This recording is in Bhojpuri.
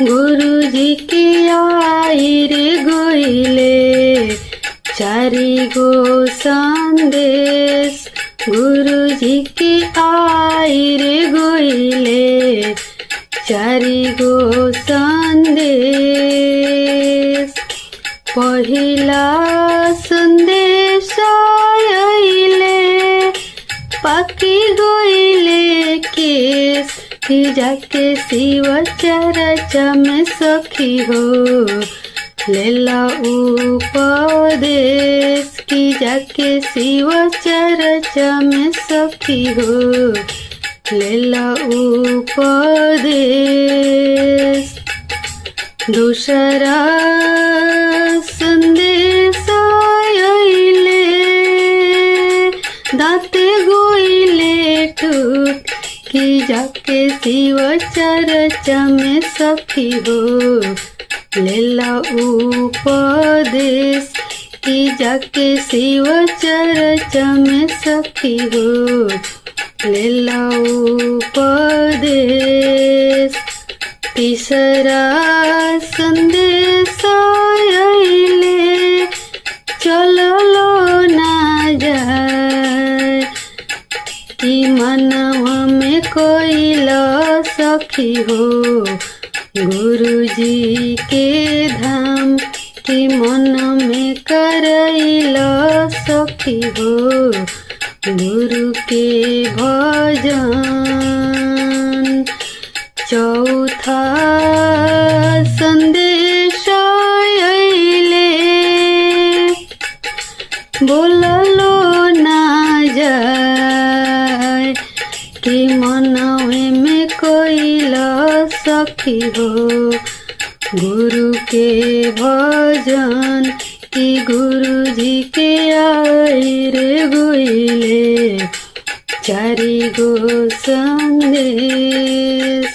गुरुजी के आइर गइले चारि गो संदेश। गुरुजी के आइर गइले चारि गो संदेश। पहिला संदेश आइले पाकी गइले केस कि जाके शिव चर्चा में सखी हो लेला उपदेश। कि जाके शिव चर्चा में सखी हो लेला उपदेश। दूसरा संदेश आइले दाते गइले टूट कि जाके शिव चर्चा में सखी हो लेला उपदेश। कि जाके शिव चर्चा में सखी हो लेला उपदेश। तीसरा संदेश आइले चललो ना जाए कि मनवा में कोइला सखी हो गुरुजी के धाम। कि मन में करैला सखी हो गुरु के भजन। चौथा संदेश आइले बोललो ना जाए कि मनवे में कोइला सखी हो गुरु के भजन। कि गुरुजी के आइर गइले चारि गो संदेश।